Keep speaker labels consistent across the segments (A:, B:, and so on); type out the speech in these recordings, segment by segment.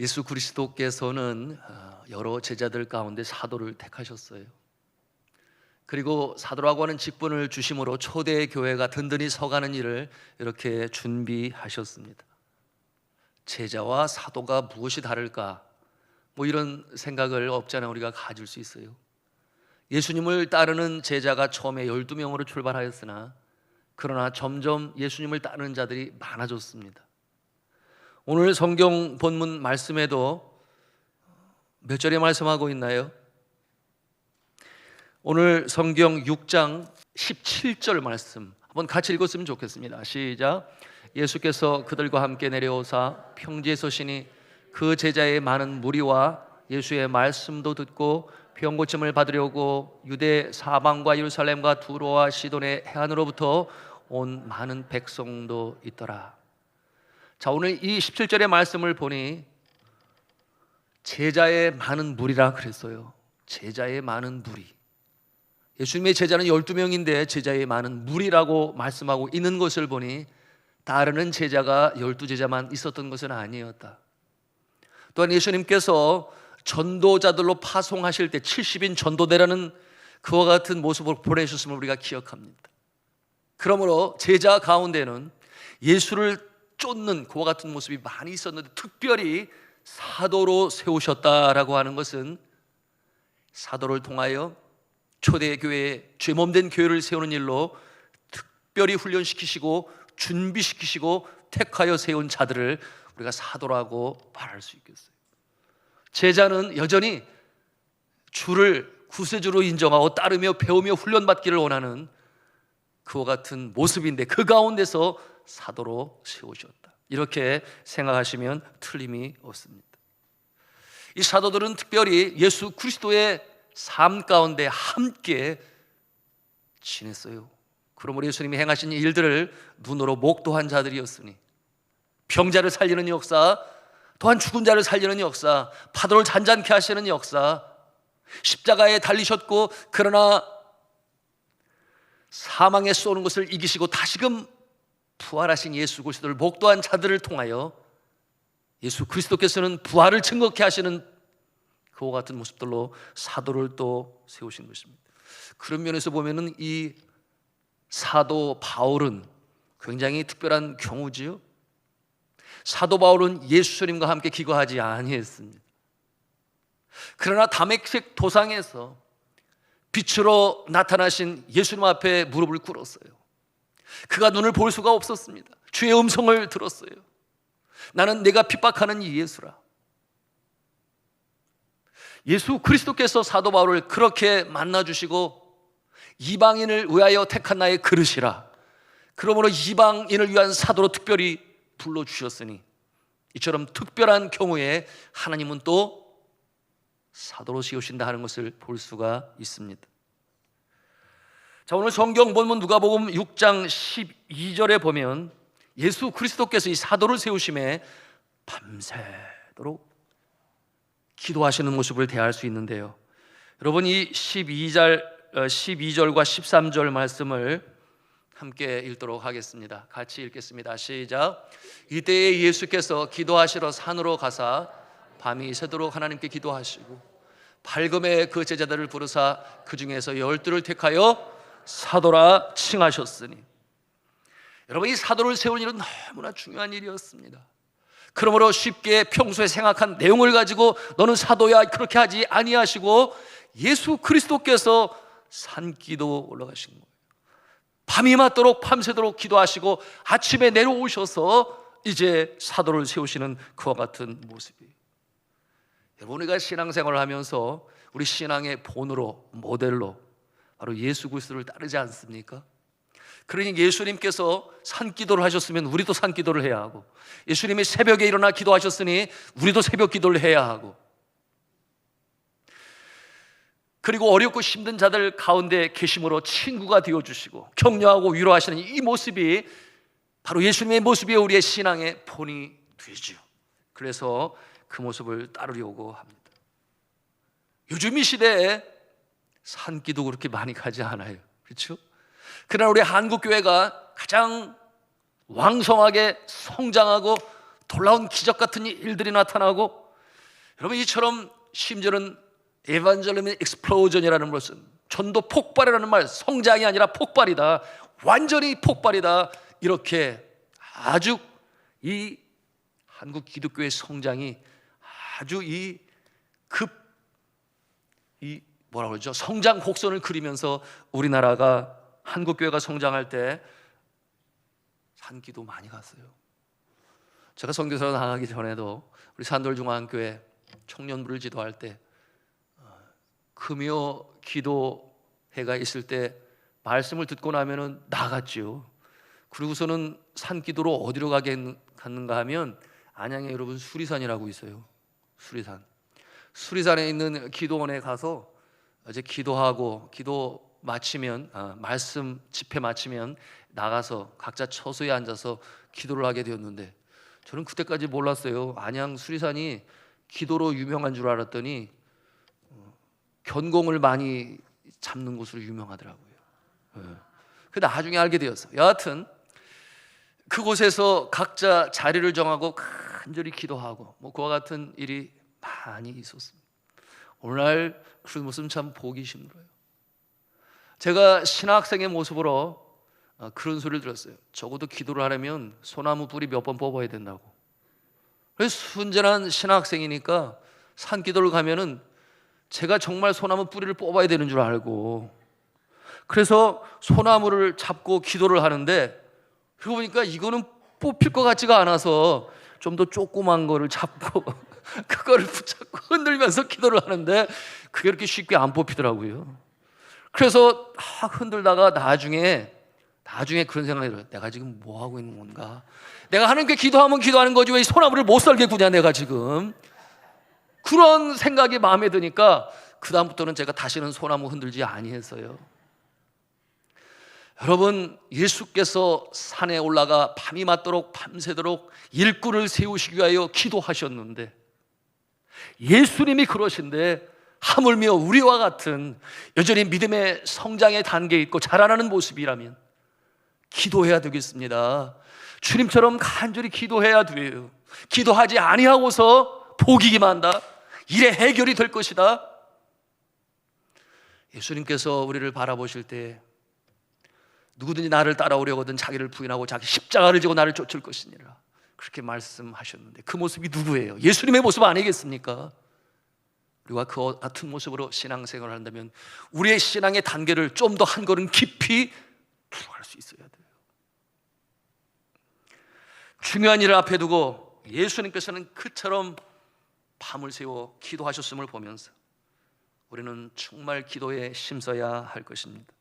A: 예수 그리스도께서는 여러 제자들 가운데 사도를 택하셨어요. 그리고 사도라고 하는 직분을 주심으로 초대 교회가 든든히 서가는 일을 이렇게 준비하셨습니다. 제자와 사도가 무엇이 다를까? 이런 생각을 없잖아 우리가 가질 수 있어요. 예수님을 따르는 제자가 처음에 12명으로 출발하였으나 그러나 점점 예수님을 따르는 자들이 많아졌습니다. 오늘 성경 본문 말씀에도 몇 절에 말씀하고 있나요? 오늘 성경 6장 17절 말씀 한번 같이 읽었으면 좋겠습니다. 시작. 예수께서 그들과 함께 내려오사 평지에 서시니 그 제자의 많은 무리와 예수의 말씀도 듣고 병 고침을 받으려고 유대 사방과 예루살렘과 두로와 시돈의 해안으로부터 온 많은 백성도 있더라. 자, 오늘 이 17절의 말씀을 보니 제자의 많은 무리라 그랬어요. 제자의 많은 무리. 예수님의 제자는 12명인데 제자의 많은 무리라고 말씀하고 있는 것을 보니 따르는 제자가 12제자만 있었던 것은 아니었다. 또한 예수님께서 전도자들로 파송하실 때 70인 전도대라는 그와 같은 모습으로 보내셨음을 우리가 기억합니다. 그러므로 제자 가운데는 예수를 쫓는 그와 같은 모습이 많이 있었는데 특별히 사도로 세우셨다라고 하는 것은 사도를 통하여 초대교회, 죄몸된 교회를 세우는 일로 특별히 훈련시키시고 준비시키시고 택하여 세운 자들을 우리가 사도라고 말할 수 있겠어요. 제자는 여전히 주를 구세주로 인정하고 따르며 배우며 훈련받기를 원하는 그와 같은 모습인데 그 가운데서 사도로 세우셨다. 이렇게 생각하시면 틀림이 없습니다. 이 사도들은 특별히 예수 그리스도의 삶 가운데 함께 지냈어요. 그러므로 예수님이 행하신 일들을 눈으로 목도한 자들이었으니 병자를 살리는 역사, 또한 죽은 자를 살리는 역사, 파도를 잔잔케 하시는 역사, 십자가에 달리셨고 그러나 사망에 쏘는 것을 이기시고 다시금 부활하신 예수 그리스도를 목도한 자들을 통하여 예수 그리스도께서는 부활을 증거케 하시는 그와 같은 모습들로 사도를 또 세우신 것입니다. 그런 면에서 보면은 이 사도 바울은 굉장히 특별한 경우지요. 사도 바울은 예수님과 함께 기거하지 아니했습니다. 그러나 다메섹 도상에서 빛으로 나타나신 예수님 앞에 무릎을 꿇었어요. 그가 눈을 볼 수가 없었습니다. 주의 음성을 들었어요. 나는 내가 핍박하는 이 예수라. 예수 그리스도께서 사도 바울을 그렇게 만나주시고 이방인을 위하여 택한 나의 그릇이라. 그러므로 이방인을 위한 사도로 특별히 불러주셨으니 이처럼 특별한 경우에 하나님은 또 사도로 세우신다 하는 것을 볼 수가 있습니다. 자, 오늘 성경 본문 누가복음 6장 12절에 보면 예수 그리스도께서 이 사도를 세우심에 밤새도록 기도하시는 모습을 대할 수 있는데요. 여러분 이 12절과 13절 말씀을 함께 읽도록 하겠습니다. 같이 읽겠습니다. 시작. 이때에 예수께서 기도하시러 산으로 가사 밤이 새도록 하나님께 기도하시고 밝음에 그 제자들을 부르사 그 중에서 12를 택하여 사도라 칭하셨으니. 여러분 이 사도를 세우는 일은 너무나 중요한 일이었습니다. 그러므로 쉽게 평소에 생각한 내용을 가지고 너는 사도야 그렇게 하지 아니하시고 예수 그리스도께서 산기도 올라가신 거예요. 밤이 맞도록 밤새도록 기도하시고 아침에 내려오셔서 이제 사도를 세우시는 그와 같은 모습이에요. 여러분 우리가 신앙생활을 하면서 우리 신앙의 본으로 모델로 바로 예수 그리스도를 따르지 않습니까? 그러니 예수님께서 산기도를 하셨으면 우리도 산기도를 해야 하고 예수님이 새벽에 일어나 기도하셨으니 우리도 새벽 기도를 해야 하고 그리고 어렵고 힘든 자들 가운데 계심으로 친구가 되어주시고 격려하고 위로하시는 이 모습이 바로 예수님의 모습이 우리의 신앙의 본이 되죠. 그래서 그 모습을 따르려고 합니다. 요즘 이 시대에 산기도 그렇게 많이 가지 않아요. 그렇죠? 그러나 우리 한국교회가 가장 왕성하게 성장하고 놀라운 기적 같은 일들이 나타나고 여러분, 이처럼 심지어는 에반젤리즘 익스플로전이라는 것은 전도 폭발이라는 말, 성장이 아니라 폭발이다, 완전히 폭발이다, 이렇게 아주 이 한국 기독교의 성장이 아주 뭐라고 그러죠? 성장 곡선을 그리면서 우리나라가 한국교회가 성장할 때 산기도 많이 갔어요. 제가 선교사 나가기 전에도 우리 산돌중앙교회 청년부를 지도할 때 금요 기도회가 있을 때 말씀을 듣고 나면은 나갔지요. 그리고서는 산기도로 어디로 갔는가 하면 안양에 여러분 수리산이라고 있어요. 수리산에 있는 기도원에 가서 이제 기도하고 기도 마치면 말씀 집회 마치면 나가서 각자 처소에 앉아서 기도를 하게 되었는데, 저는 그때까지 몰랐어요. 안양 수리산이 기도로 유명한 줄 알았더니 견공을 많이 잡는 곳으로 유명하더라고요. 그 나중에 알게 되었어요. 여하튼 그곳에서 각자 자리를 정하고 간절히 기도하고 그와 같은 일이 많이 있었습니다. 오늘날 그런 모습은 참 보기 힘들어요. 제가 신학생의 모습으로 그런 소리를 들었어요. 적어도 기도를 하려면 소나무 뿌리 몇 번 뽑아야 된다고. 그래서 순전한 신학생이니까 산기도를 가면은 제가 정말 소나무 뿌리를 뽑아야 되는 줄 알고, 그래서 소나무를 잡고 기도를 하는데, 그러고 보니까 이거는 뽑힐 것 같지가 않아서 좀 더 조그만 거를 잡고 그거를 붙잡고 흔들면서 기도를 하는데 그게 그렇게 쉽게 안 뽑히더라고요. 그래서 흔들다가 나중에 그런 생각이 들어요. 내가 지금 뭐 하고 있는 건가? 내가 하나님께 기도하면 기도하는 거지 왜 이 소나무를 못 살게 구냐 내가 지금. 그런 생각이 마음에 드니까 그 다음부터는 제가 다시는 소나무 흔들지 아니했어요. 여러분, 예수께서 산에 올라가 밤이 맞도록 밤새도록 일꾼을 세우시기 위하여 기도하셨는데, 예수님이 그러신데 하물며 우리와 같은 여전히 믿음의 성장의 단계에 있고 자라나는 모습이라면 기도해야 되겠습니다. 주님처럼 간절히 기도해야 돼요. 기도하지 아니하고서 포기기만 한다, 일의 해결이 될 것이다. 예수님께서 우리를 바라보실 때 누구든지 나를 따라오려거든 자기를 부인하고 자기 십자가를 지고 나를 쫓을 것이니라, 그렇게 말씀하셨는데 그 모습이 누구예요? 예수님의 모습 아니겠습니까? 우리가 그 같은 모습으로 신앙생활을 한다면 우리의 신앙의 단계를 좀 더 한 걸음 깊이 들어갈 수 있어야 돼요. 중요한 일을 앞에 두고 예수님께서는 그처럼 밤을 새워 기도하셨음을 보면서 우리는 정말 기도에 힘써야 할 것입니다.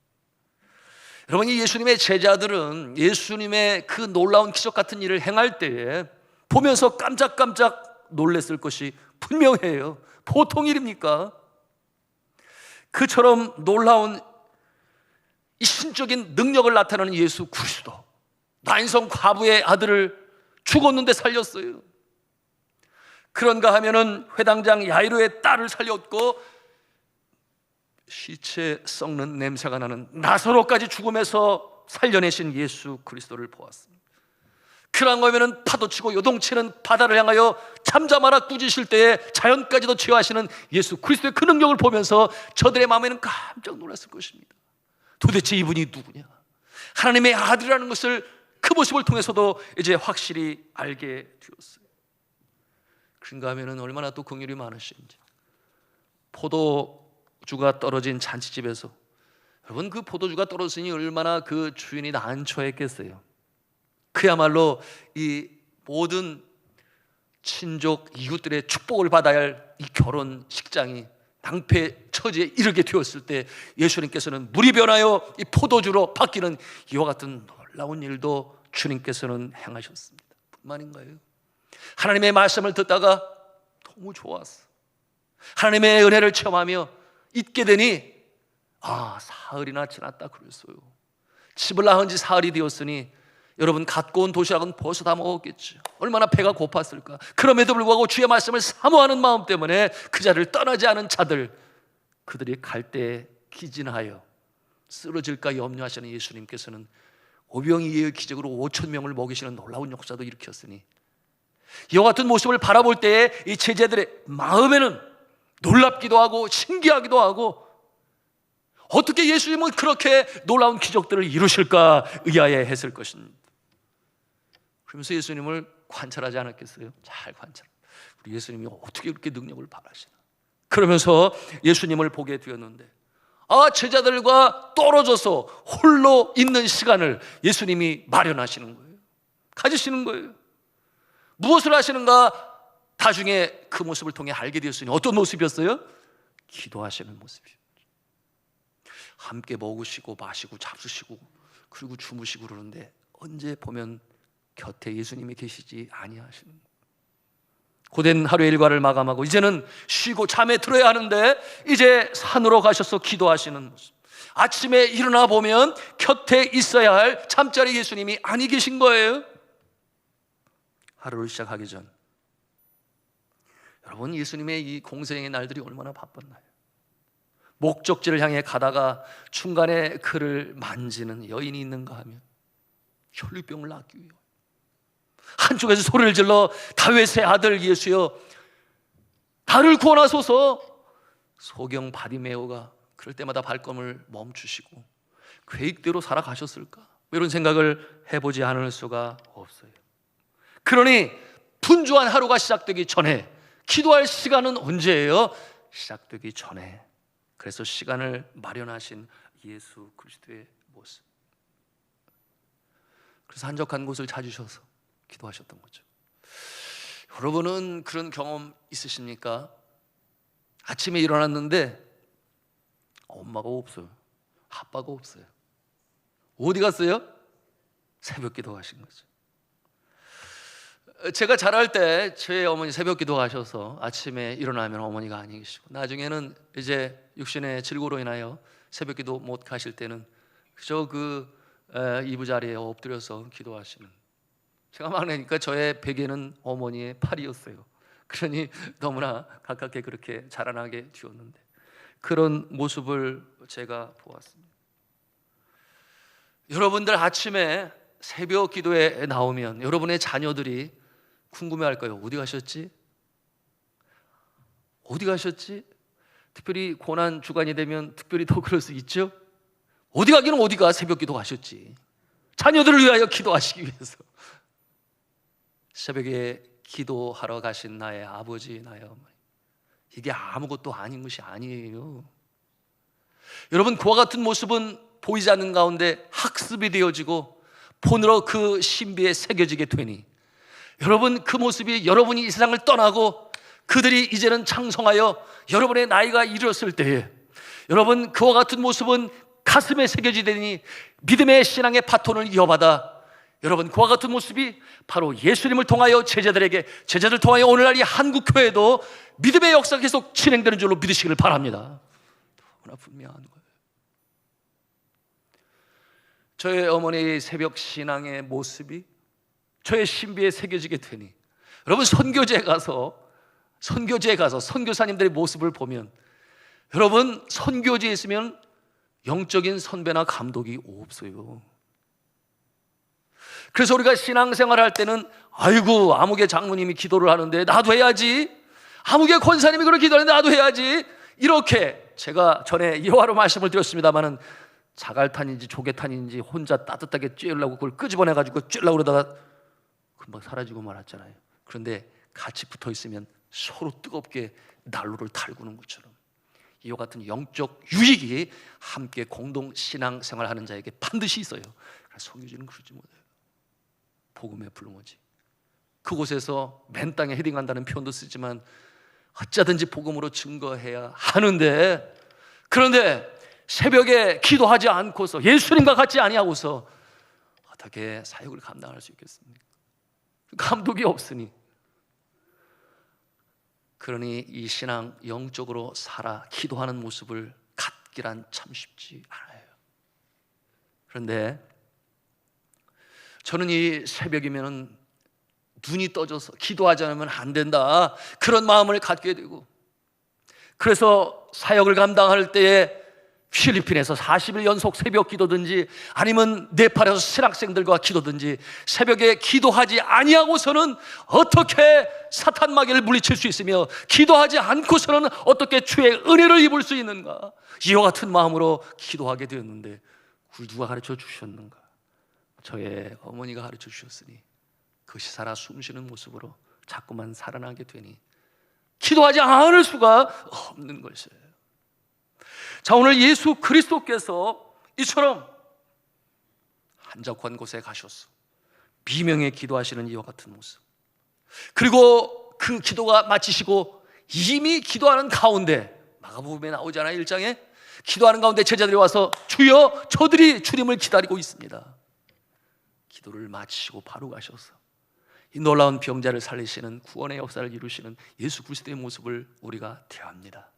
A: 여러분, 이 예수님의 제자들은 예수님의 그 놀라운 기적 같은 일을 행할 때에 보면서 깜짝깜짝 놀랐을 것이 분명해요. 보통 일입니까? 그처럼 놀라운 이 신적인 능력을 나타내는 예수 그리스도, 나인성 과부의 아들을 죽었는데 살렸어요. 그런가 하면은 회당장 야이로의 딸을 살렸고 시체 썩는 냄새가 나는 나사로까지 죽음에서 살려내신 예수 그리스도를 보았습니다. 그런가 하면은 파도치고 요동치는 바다를 향하여 잠잠하라 꾸짖으실 때에 자연까지도 제어하시는 예수 그리스도의 그 능력을 보면서 저들의 마음에는 깜짝 놀랐을 것입니다. 도대체 이분이 누구냐? 하나님의 아들이라는 것을 그 모습을 통해서도 이제 확실히 알게 되었어요. 그런가 하면은 얼마나 또 긍휼이 많으신지. 포도주가 떨어진 잔치집에서, 여러분, 그 포도주가 떨어졌으니 얼마나 그 주인이 난처했겠어요. 그야말로 이 모든 친족 이웃들의 축복을 받아야 할 이 결혼식장이 낭패 처지에 이르게 되었을 때 예수님께서는 물이 변하여 이 포도주로 바뀌는 이와 같은 놀라운 일도 주님께서는 행하셨습니다. 뿐만인가요? 하나님의 말씀을 듣다가 너무 좋았어. 하나님의 은혜를 체험하며 있게 되니 사흘이나 지났다 그랬어요. 집을 나은 지 사흘이 되었으니 여러분, 갖고 온 도시락은 벌써 다 먹었겠죠. 얼마나 배가 고팠을까. 그럼에도 불구하고 주의 말씀을 사모하는 마음 때문에 그 자리를 떠나지 않은 자들, 그들이 갈 때 기진하여 쓰러질까 염려하시는 예수님께서는 오병이어의 기적으로 5,000명을 먹이시는 놀라운 역사도 일으켰으니 이와 같은 모습을 바라볼 때에 이 제자들의 마음에는 놀랍기도 하고 신기하기도 하고, 어떻게 예수님은 그렇게 놀라운 기적들을 이루실까 의아해했을 것입니다. 그러면서 예수님을 관찰하지 않았겠어요? 잘 관찰. 우리 예수님이 어떻게 그렇게 능력을 발하시나. 그러면서 예수님을 보게 되었는데, 제자들과 떨어져서 홀로 있는 시간을 예수님이 마련하시는 거예요. 가지시는 거예요. 무엇을 하시는가? 나중에 그 모습을 통해 알게 되었으니 어떤 모습이었어요? 기도하시는 모습이었죠. 함께 먹으시고 마시고 잡수시고 그리고 주무시고 그러는데 언제 보면 곁에 예수님이 계시지 아니하시는 거예요. 고된 하루의 일과를 마감하고 이제는 쉬고 잠에 들어야 하는데 이제 산으로 가셔서 기도하시는 모습. 아침에 일어나 보면 곁에 있어야 할 잠자리 예수님이 아니 계신 거예요. 하루를 시작하기 전 여러분, 예수님의 이 공생의 날들이 얼마나 바빴나요? 목적지를 향해 가다가 중간에 그를 만지는 여인이 있는가 하면 혈류병을 낫기 위해 한쪽에서 소리를 질러 다윗의 아들 예수여 나를 구원하소서. 소경 바디메오가 그럴 때마다 발걸음을 멈추시고 계획대로 살아가셨을까? 이런 생각을 해보지 않을 수가 없어요. 그러니 분주한 하루가 시작되기 전에 기도할 시간은 언제예요? 시작되기 전에. 그래서 시간을 마련하신 예수 그리스도의 모습. 그래서 한적한 곳을 찾으셔서 기도하셨던 거죠. 여러분은 그런 경험 있으십니까? 아침에 일어났는데 엄마가 없어요. 아빠가 없어요. 어디 갔어요? 새벽 기도하신 거죠. 제가 자랄 때 저희 어머니 새벽 기도 가셔서 아침에 일어나면 어머니가 아니 계시고, 나중에는 이제 육신의 질고로 인하여 새벽 기도 못 가실 때는 그저 이부자리에 엎드려서 기도하시는, 제가 막내니까 저의 베개는 어머니의 팔이었어요. 그러니 너무나 가깝게 그렇게 자라나게 되었는데 그런 모습을 제가 보았습니다. 여러분들 아침에 새벽 기도에 나오면 여러분의 자녀들이 궁금해할 거예요. 어디 가셨지? 어디 가셨지? 특별히 고난 주간이 되면 특별히 더 그럴 수 있죠. 어디 가기는 어디가, 새벽 기도 가셨지. 자녀들을 위하여 기도하시기 위해서. 새벽에 기도하러 가신 나의 아버지, 나의 어머니, 이게 아무것도 아닌 것이 아니에요. 여러분, 그와 같은 모습은 보이지 않는 가운데 학습이 되어지고 폰으로 그 신비에 새겨지게 되니, 여러분 그 모습이 여러분이 이 세상을 떠나고 그들이 이제는 장성하여 여러분의 나이가 이르렀을 때에 여러분 그와 같은 모습은 가슴에 새겨지더니 믿음의 신앙의 바톤을 이어받아 여러분 그와 같은 모습이 바로 예수님을 통하여 제자들 통하여 오늘날 이 한국교회도 믿음의 역사가 계속 진행되는 줄로 믿으시기를 바랍니다. 너무나 분명한 거예요. 저의 어머니의 새벽 신앙의 모습이 저의 신비에 새겨지게 되니, 여러분 선교지에 가서 선교사님들의 모습을 보면, 여러분 선교지에 있으면 영적인 선배나 감독이 없어요. 그래서 우리가 신앙생활 할 때는 아이고 아무개 장로님이 기도를 하는데 나도 해야지, 아무개 권사님이 그렇게 기도하는데 나도 해야지, 이렇게 제가 전에 예화로 말씀을 드렸습니다마는 자갈탄인지 조개탄인지 혼자 따뜻하게 쬐려고 그걸 끄집어내가지고 쬐려고 그러다가 금방 사라지고 말았잖아요. 그런데 같이 붙어 있으면 서로 뜨겁게 난로를 달구는 것처럼 이와 같은 영적 유익이 함께 공동 신앙생활하는 자에게 반드시 있어요. 그래서 성교지는 그러지 못해요. 복음의 불모지. 그곳에서 맨 땅에 헤딩한다는 표현도 쓰지만 어쩌든지 복음으로 증거해야 하는데, 그런데 새벽에 기도하지 않고서 예수님과 같이 아니하고서 어떻게 사역을 감당할 수 있겠습니까? 감독이 없으니. 그러니 이 신앙 영적으로 살아 기도하는 모습을 갖기란 참 쉽지 않아요. 그런데 저는 이 새벽이면 눈이 떠져서 기도하지 않으면 안 된다, 그런 마음을 갖게 되고, 그래서 사역을 감당할 때에 필리핀에서 40일 연속 새벽 기도든지 아니면 네팔에서 신학생들과 기도든지 새벽에 기도하지 아니하고서는 어떻게 사탄 마귀를 물리칠 수 있으며 기도하지 않고서는 어떻게 주의 은혜를 입을 수 있는가? 이와 같은 마음으로 기도하게 되었는데 그걸 누가 가르쳐 주셨는가? 저의 어머니가 가르쳐 주셨으니 그것이 살아 숨쉬는 모습으로 자꾸만 살아나게 되니 기도하지 않을 수가 없는 것이에요. 자, 오늘 예수 그리스도께서 이처럼 한적한 곳에 가셔서 비명에 기도하시는 이와 같은 모습, 그리고 그 기도가 마치시고 이미 기도하는 가운데 마가복음에 나오잖아요. 1장에 기도하는 가운데 제자들이 와서 주여 저들이 주님을 기다리고 있습니다. 기도를 마치시고 바로 가셔서 이 놀라운 병자를 살리시는 구원의 역사를 이루시는 예수 그리스도의 모습을 우리가 대합니다.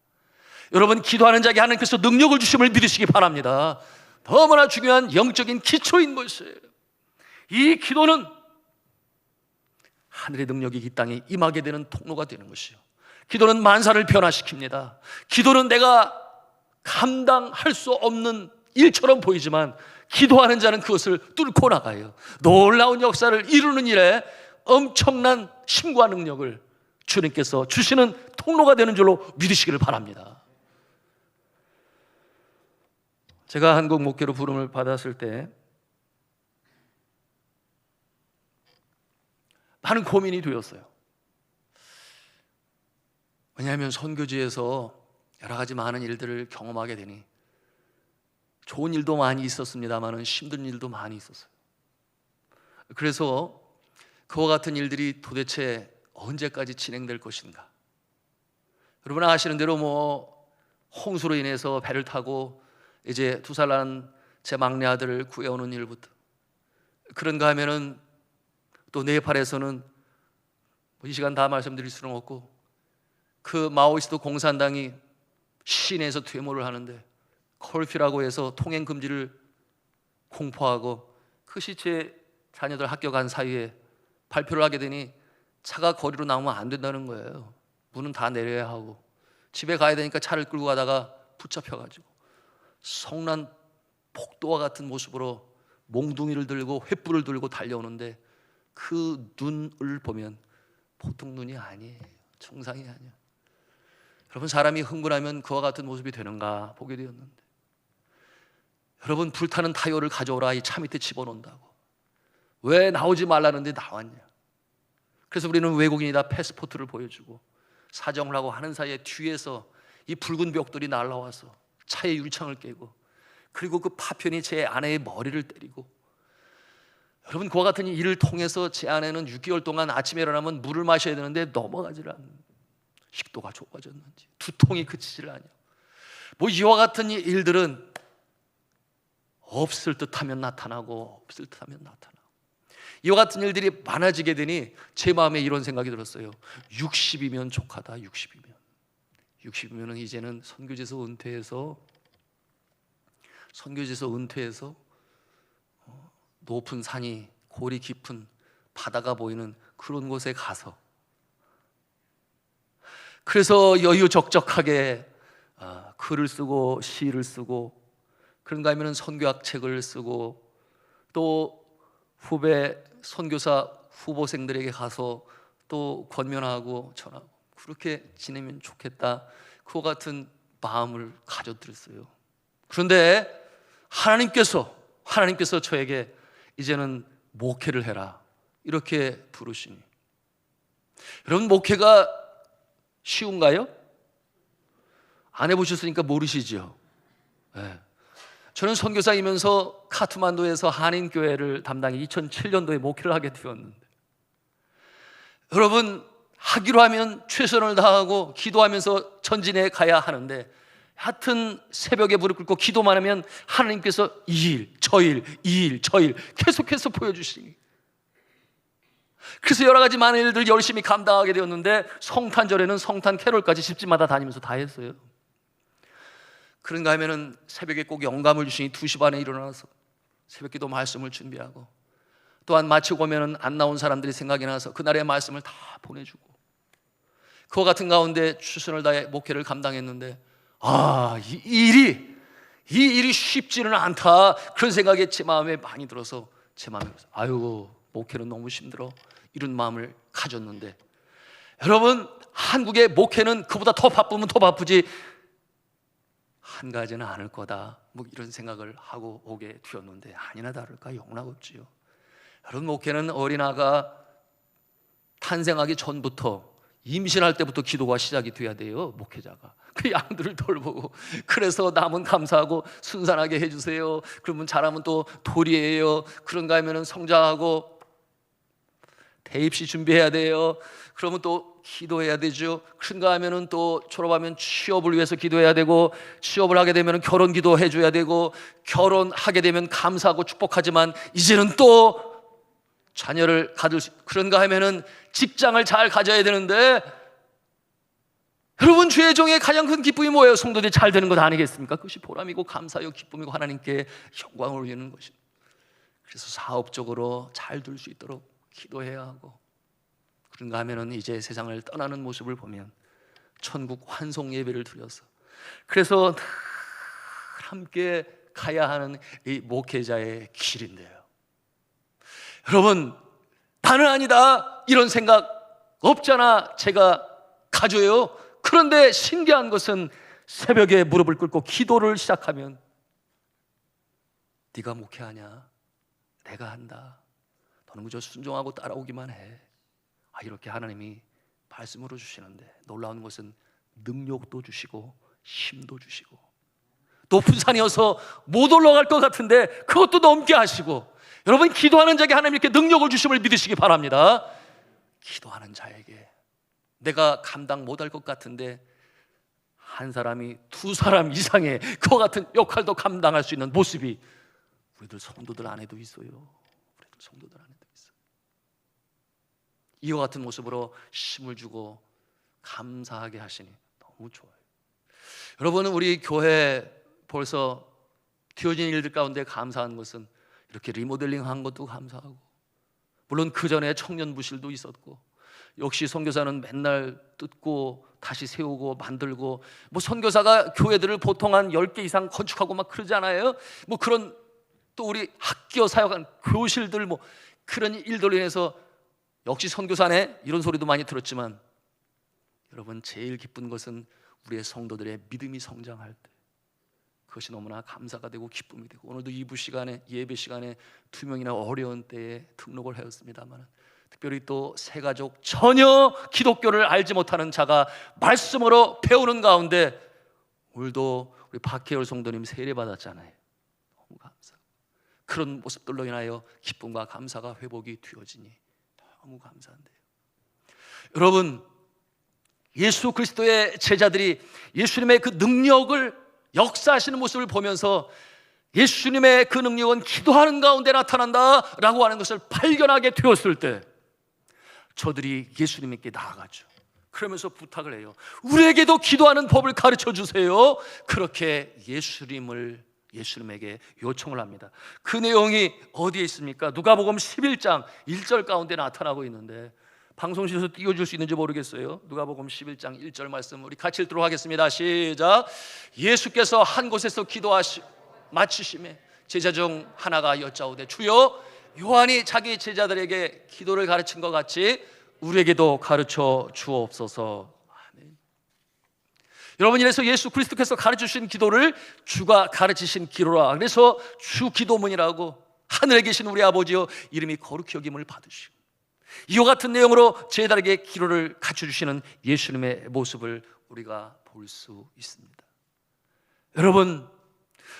A: 여러분, 기도하는 자에게 하나님께서 능력을 주심을 믿으시기 바랍니다. 너무나 중요한 영적인 기초인 것이에요. 이 기도는 하늘의 능력이 이 땅에 임하게 되는 통로가 되는 것이요, 기도는 만사를 변화시킵니다. 기도는 내가 감당할 수 없는 일처럼 보이지만 기도하는 자는 그것을 뚫고 나가요. 놀라운 역사를 이루는 일에 엄청난 힘과 능력을 주님께서 주시는 통로가 되는 줄로 믿으시기를 바랍니다. 제가 한국 목회로 부름을 받았을 때 많은 고민이 되었어요. 왜냐하면 선교지에서 여러 가지 많은 일들을 경험하게 되니 좋은 일도 많이 있었습니다만 힘든 일도 많이 있었어요. 그래서 그와 같은 일들이 도대체 언제까지 진행될 것인가? 여러분 아시는 대로 홍수로 인해서 배를 타고 이제 2살 난 제 막내 아들을 구해오는 일부터, 그런가 하면은 또 네팔에서는 이 시간 다 말씀드릴 수는 없고 그 마오이스트 공산당이 시내에서 데모를 하는데 컬피라고 해서 통행 금지를 공포하고 그 시체 자녀들 학교 간 사이에 발표를 하게 되니 차가 거리로 나오면 안 된다는 거예요. 문은 다 내려야 하고 집에 가야 되니까 차를 끌고 가다가 붙잡혀가지고 성난 폭도와 같은 모습으로 몽둥이를 들고 횃불을 들고 달려오는데 그 눈을 보면 보통 눈이 아니에요. 정상이 아니야. 여러분, 사람이 흥분하면 그와 같은 모습이 되는가 보게 되었는데, 여러분, 불타는 타이어를 가져오라 이 차 밑에 집어넣는다고. 왜 나오지 말라는데 나왔냐? 그래서 우리는 외국인이다 패스포트를 보여주고 사정을 하고 하는 사이에 뒤에서 이 붉은 벽돌이 날라와서 차의 유리창을 깨고, 그리고 그 파편이 제 아내의 머리를 때리고, 여러분 그와 같은 일을 통해서 제 아내는 6개월 동안 아침에 일어나면 물을 마셔야 되는데 넘어가질 않는, 식도가 좁아졌는지 두통이 그치질 않냐. 이와 같은 일들은 없을 듯하면 나타나고 없을 듯하면 나타나고, 이와 같은 일들이 많아지게 되니 제 마음에 이런 생각이 들었어요. 60이면 족하다. 60이면 이제는 선교지에서 은퇴해서 높은 산이, 골이 깊은 바다가 보이는 그런 곳에 가서, 그래서 여유적적하게 글을 쓰고 시를 쓰고, 그런가 하면 선교학 책을 쓰고, 또 후배 선교사 후보생들에게 가서 또 권면하고 전하고, 그렇게 지내면 좋겠다, 그와 같은 마음을 가져들었어요. 그런데 하나님께서 저에게 이제는 목회를 해라 이렇게 부르시니, 여러분 목회가 쉬운가요? 안 해보셨으니까 모르시죠. 네. 저는 선교사이면서 카트만두에서 한인교회를 담당해 2007년도에 목회를 하게 되었는데, 여러분 하기로 하면 최선을 다하고 기도하면서 전진해 가야 하는데, 하여튼 새벽에 무릎 꿇고 기도만 하면 하나님께서 이 일, 저 일 계속해서 보여주시니, 그래서 여러 가지 많은 일들 열심히 감당하게 되었는데, 성탄절에는 성탄 캐롤까지 집집마다 다니면서 다 했어요. 그런가 하면은 새벽에 꼭 영감을 주시니 2시 반에 일어나서 새벽기도 말씀을 준비하고, 또한 마치고 오면은 안 나온 사람들이 생각이 나서 그날의 말씀을 다 보내주고, 그와 같은 가운데 최선을 다해 목회를 감당했는데, 이 일이 이 일이 쉽지는 않다, 그런 생각이 제 마음에 많이 들어서 제 마음에 아유, 목회는 너무 힘들어, 이런 마음을 가졌는데, 여러분, 한국의 목회는 그보다 더 바쁘면 더 바쁘지 한 가지는 않을 거다, 뭐 이런 생각을 하고 오게 되었는데, 아니나 다를까 영락없지요. 여러분, 목회는 어린아가 탄생하기 전부터, 임신할 때부터 기도가 시작이 돼야 돼요. 목회자가 그 양들을 돌보고, 그래서 남은 감사하고 순산하게 해주세요, 그러면 잘하면 또 돌이에요, 그런가 하면 성장하고 대입시 준비해야 돼요, 그러면 또 기도해야 되죠. 그런가 하면 또 졸업하면 취업을 위해서 기도해야 되고, 취업을 하게 되면 결혼 기도해 줘야 되고, 결혼하게 되면 감사하고 축복하지만 이제는 또 자녀를 가질 수, 그런가 하면은 직장을 잘 가져야 되는데, 여러분, 주의 종의 가장 큰 기쁨이 뭐예요? 성도들이 잘 되는 것 아니겠습니까? 그것이 보람이고 감사요 기쁨이고 하나님께 영광을 올리는 것입니다. 그래서 사업적으로 잘 될 수 있도록 기도해야 하고, 그런가 하면은 이제 세상을 떠나는 모습을 보면 천국 환송 예배를 드려서, 그래서 함께 가야 하는 이 목회자의 길인데요. 여러분, 나는 아니다 이런 생각 없잖아 제가 가져요. 그런데 신기한 것은 새벽에 무릎을 꿇고 기도를 시작하면, 네가 목회하냐? 내가 한다. 너는 그저 순종하고 따라오기만 해. 이렇게 하나님이 말씀으로 주시는데, 놀라운 것은 능력도 주시고 힘도 주시고, 높은 산이어서 못 올라갈 것 같은데 그것도 넘게 하시고, 여러분, 기도하는 자에게 하나님께 능력을 주심을 믿으시기 바랍니다. 기도하는 자에게 내가 감당 못할 것 같은데 한 사람이 두 사람 이상의 그와 같은 역할도 감당할 수 있는 모습이 우리들 성도들 안에도 있어요. 우리들 성도들 안에도 있어요. 이와 같은 모습으로 힘을 주고 감사하게 하시니 너무 좋아요. 여러분은 우리 교회 벌써 되어진 일들 가운데 감사한 것은, 이렇게 리모델링한 것도 감사하고, 물론 그 전에 청년부실도 있었고, 역시 선교사는 맨날 뜯고 다시 세우고 만들고, 뭐 선교사가 교회들을 보통 한 10개 이상 건축하고 막 그러지 않아요? 뭐 그런, 또 우리 학교 사역한 교실들, 뭐 그런 일들로 인해서 역시 선교사네, 이런 소리도 많이 들었지만, 여러분, 제일 기쁜 것은 우리의 성도들의 믿음이 성장할 때, 그것이 너무나 감사가 되고 기쁨이 되고, 오늘도 2부 시간에, 예배 시간에 2명이나 어려운 때에 등록을 하였습니다만, 특별히 또 새 가족, 전혀 기독교를 알지 못하는 자가 말씀으로 배우는 가운데, 오늘도 우리 박혜열 성도님 세례 받았잖아요. 너무 감사하고, 그런 모습들로 인하여 기쁨과 감사가 회복이 되어지니 너무 감사한데요. 여러분, 예수 그리스도의 제자들이 예수님의 그 능력을 역사하시는 모습을 보면서, 예수님의 그 능력은 기도하는 가운데 나타난다라고 하는 것을 발견하게 되었을 때, 저들이 예수님께 나아가죠. 그러면서 부탁을 해요. 우리에게도 기도하는 법을 가르쳐 주세요. 그렇게 예수님에게 요청을 합니다. 그 내용이 어디에 있습니까? 누가복음 11장 1절 가운데 나타나고 있는데, 방송실에서 띄워줄 수 있는지 모르겠어요. 누가복음 11장 1절 말씀 우리 같이 읽도록 하겠습니다. 시작. 예수께서 한 곳에서 마치심에 제자 중 하나가 여짜오되, 주여, 요한이 자기 제자들에게 기도를 가르친 것 같이 우리에게도 가르쳐 주옵소서. 아멘. 여러분, 이래서 예수 그리스도께서 가르치신 기도를 주가 가르치신 기도라, 그래서 주 기도문이라고, 하늘에 계신 우리 아버지여 이름이 거룩히 여김을 받으시고, 이와 같은 내용으로 제자들에게 기도를 갖춰주시는 예수님의 모습을 우리가 볼 수 있습니다. 여러분,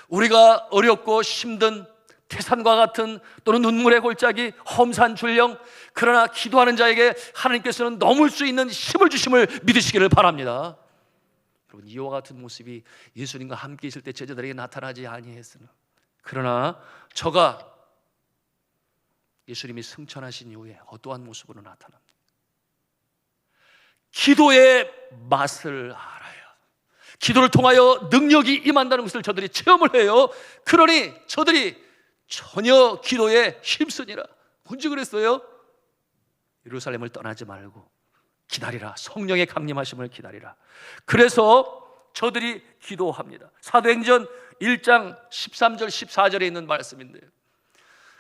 A: 우리가 어렵고 힘든 태산과 같은, 또는 눈물의 골짜기, 험산 줄령, 그러나 기도하는 자에게 하나님께서는 넘을 수 있는 힘을 주심을 믿으시기를 바랍니다. 여러분, 이와 같은 모습이 예수님과 함께 있을 때 제자들에게 나타나지 아니했으나, 그러나 저가 예수님이 승천하신 이후에 어떠한 모습으로 나타납니다. 기도의 맛을 알아요. 기도를 통하여 능력이 임한다는 것을 저들이 체험을 해요. 그러니 저들이 전혀 기도에 힘쓰니라. 언제 그랬어요? 예루살렘을 떠나지 말고 기다리라. 성령의 강림하심을 기다리라. 그래서 저들이 기도합니다. 사도행전 1장 13절 14절에 있는 말씀인데요,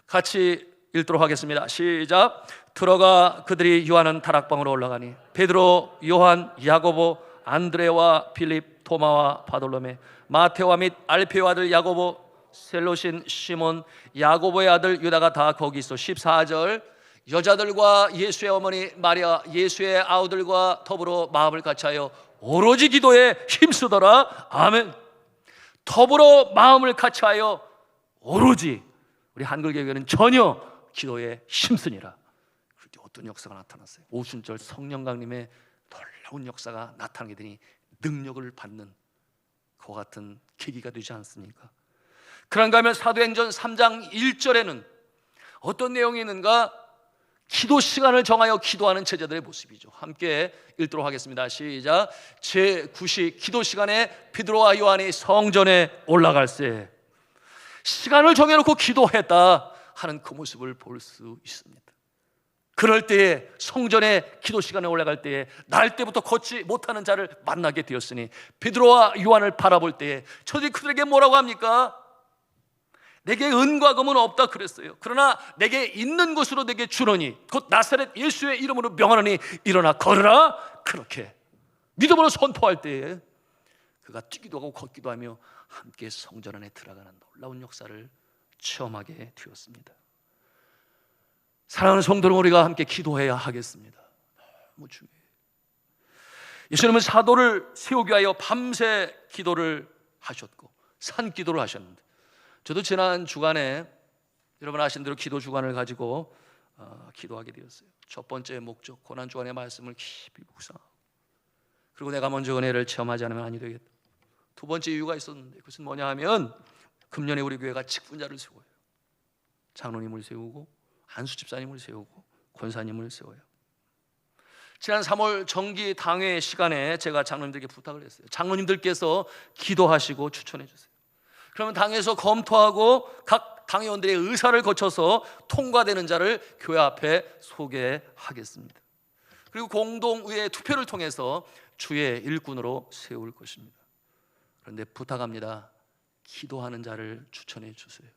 A: 같이 읽도록 하겠습니다. 시작. 들어가 그들이 요하는 다락방으로 올라가니 베드로, 요한, 야고보, 안드레와 빌립, 토마와 바돌로메, 마테와 및 알페오 아들 야고보, 셀로신 시몬, 야고보의 아들 유다가 다 거기 있어. 14절. 여자들과 예수의 어머니 마리아, 예수의 아우들과 더불어 마음을 같이하여 오로지 기도에 힘쓰더라. 아멘. 더불어 마음을 같이하여 오로지, 우리 한글개교는 전혀 기도에 힘쓰니라. 그때 어떤 역사가 나타났어요? 오순절 성령 강림의 놀라운 역사가 나타나게 되니 능력을 받는 그와 같은 계기가 되지 않습니까? 그런가 하면 사도행전 3장 1절에는 어떤 내용이 있는가? 기도 시간을 정하여 기도하는 제자들의 모습이죠. 함께 읽도록 하겠습니다. 시작. 제9시 기도 시간에 베드로와 요한이 성전에 올라갈새 시간을 정해놓고 기도했다 하는 그 모습을 볼 수 있습니다. 그럴 때에 성전에 기도 시간에 올라갈 때에 날 때부터 걷지 못하는 자를 만나게 되었으니 베드로와 요한을 바라볼 때에 저들이 그들에게 뭐라고 합니까? 내게 은과 금은 없다 그랬어요. 그러나 내게 있는 것으로 내게 주노니 곧 나사렛 예수의 이름으로 명하노니 일어나 걸으라. 그렇게 믿음으로 선포할 때에 그가 뛰기도 하고 걷기도 하며 함께 성전 안에 들어가는 놀라운 역사를 체험하게 되었습니다. 사랑하는 성도는 우리가 함께 기도해야 하겠습니다. 너무 중요해요. 예수님은 사도를 세우기 위하여 밤새 기도를 하셨고 산기도를 하셨는데, 저도 지난 주간에 여러분 아신 대로 기도 주간을 가지고 기도하게 되었어요. 첫 번째 목적, 고난 주간의 말씀을 깊이 묵상하고, 그리고 내가 먼저 은혜를 체험하지 않으면 아니 되겠다. 두 번째 이유가 있었는데 그것은 뭐냐 하면 금년에 우리 교회가 직분자를 세워요. 장로님을 세우고 안수 집사님을 세우고 권사님을 세워요. 지난 3월 정기 당회 시간에 제가 장로님들에게 부탁을 했어요. 장로님들께서 기도하시고 추천해 주세요. 그러면 당에서 검토하고 각 당회원들의 의사를 거쳐서 통과되는 자를 교회 앞에 소개하겠습니다. 그리고 공동의회 투표를 통해서 주의 일꾼으로 세울 것입니다. 그런데 부탁합니다. 기도하는 자를 추천해 주세요.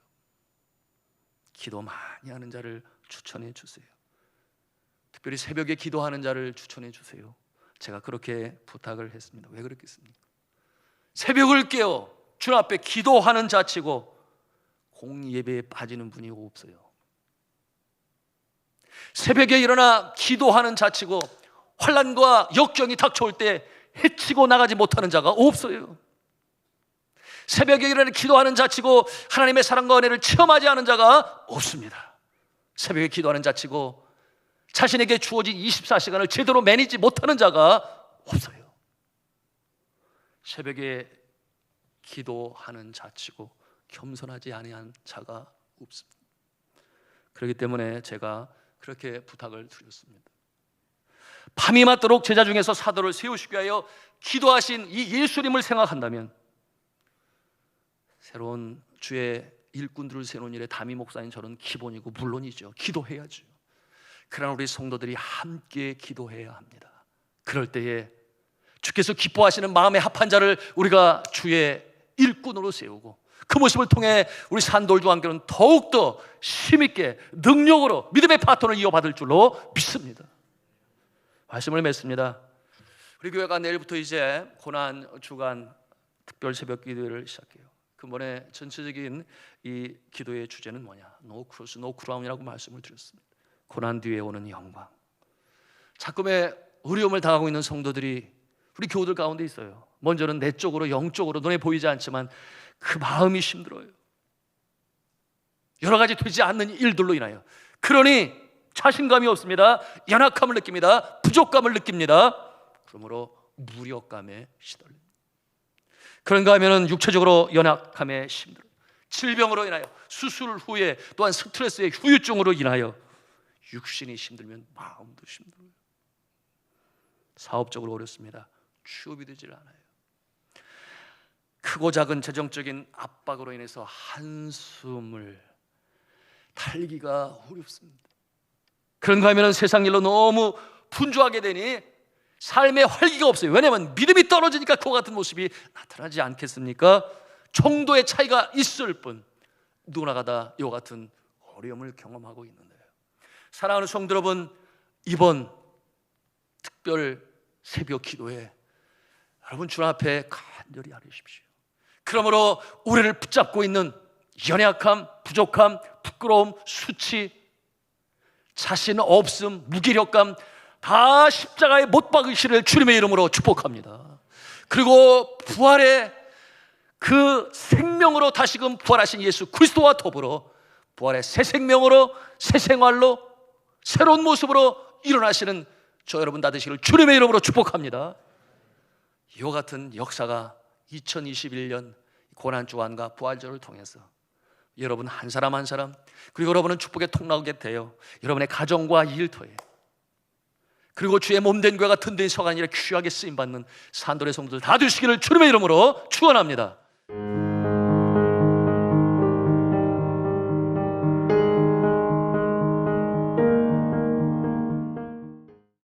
A: 기도 많이 하는 자를 추천해 주세요. 특별히 새벽에 기도하는 자를 추천해 주세요. 제가 그렇게 부탁을 했습니다. 왜 그렇겠습니까? 새벽을 깨어 주님 앞에 기도하는 자치고 공예배에 빠지는 분이 없어요. 새벽에 일어나 기도하는 자치고 환난과 역경이 닥쳐올 때 해치고 나가지 못하는 자가 없어요. 새벽에 일어나 기도하는 자치고 하나님의 사랑과 은혜를 체험하지 않은 자가 없습니다. 새벽에 기도하는 자치고 자신에게 주어진 24시간을 제대로 매니지 못하는 자가 없어요. 새벽에 기도하는 자치고 겸손하지 아니한 자가 없습니다. 그렇기 때문에 제가 그렇게 부탁을 드렸습니다. 밤이 맞도록 제자 중에서 사도를 세우시기 위하여 기도하신 이 예수님을 생각한다면 새로운 주의 일꾼들을 세우는 일에 담임 목사인 저는 기본이고 물론이죠. 기도해야죠. 그러나 우리 성도들이 함께 기도해야 합니다. 그럴 때에 주께서 기뻐하시는 마음에 합한 자를 우리가 주의 일꾼으로 세우고 그 모습을 통해 우리 산돌중앙교는 더욱더 힘있게 능력으로 믿음의 파트너를 이어받을 줄로 믿습니다. 말씀을 맺습니다. 우리 교회가 내일부터 이제 고난 주간 특별 새벽 기도회를 시작해요. 근본에 전체적인 이 기도의 주제는 뭐냐? No cross, no crown이라고 말씀을 드렸습니다. 고난 뒤에 오는 영광. 자금의 어려움을 당하고 있는 성도들이 우리 교우들 가운데 있어요. 먼저는 내적으로 영적으로 눈에 보이지 않지만 그 마음이 힘들어요. 여러 가지 되지 않는 일들로 인하여. 그러니 자신감이 없습니다. 연약함을 느낍니다. 부족감을 느낍니다. 그러므로 무력감에 시달립니다. 그런가 하면 육체적으로 연약함에 힘들어요. 질병으로 인하여, 수술 후에 또한 스트레스의 후유증으로 인하여 육신이 힘들면 마음도 힘들어요. 사업적으로 어렵습니다. 취업이 되질 않아요. 크고 작은 재정적인 압박으로 인해서 한숨을 달기가 어렵습니다. 그런가 하면 세상 일로 너무 분주하게 되니 삶에 활기가 없어요. 왜냐하면 믿음이 떨어지니까 그와 같은 모습이 나타나지 않겠습니까? 정도의 차이가 있을 뿐 누구나가 다 이와 같은 어려움을 경험하고 있는데요. 사랑하는 성도 여러분, 이번 특별 새벽 기도에 여러분 주 앞에 간절히 아뢰십시오. 그러므로 우리를 붙잡고 있는 연약함, 부족함, 부끄러움, 수치, 자신 없음, 무기력감 다 십자가에 못 박으시를 주님의 이름으로 축복합니다. 그리고 부활의 그 생명으로 다시금 부활하신 예수 그리스도와 더불어 부활의 새 생명으로, 새 생활로, 새로운 모습으로 일어나시는 저 여러분 다 되시기를 주님의 이름으로 축복합니다. 이와 같은 역사가 2021년 고난주간과 부활절을 통해서 여러분 한 사람 한 사람, 그리고 여러분은 축복의 통로가 되어 여러분의 가정과 일터에, 그리고 주의 몸된 교회가 든든히 서간이라 귀하게 쓰임받는 산돌의 성도들 다 되시기를 주님의 이름으로 축원합니다.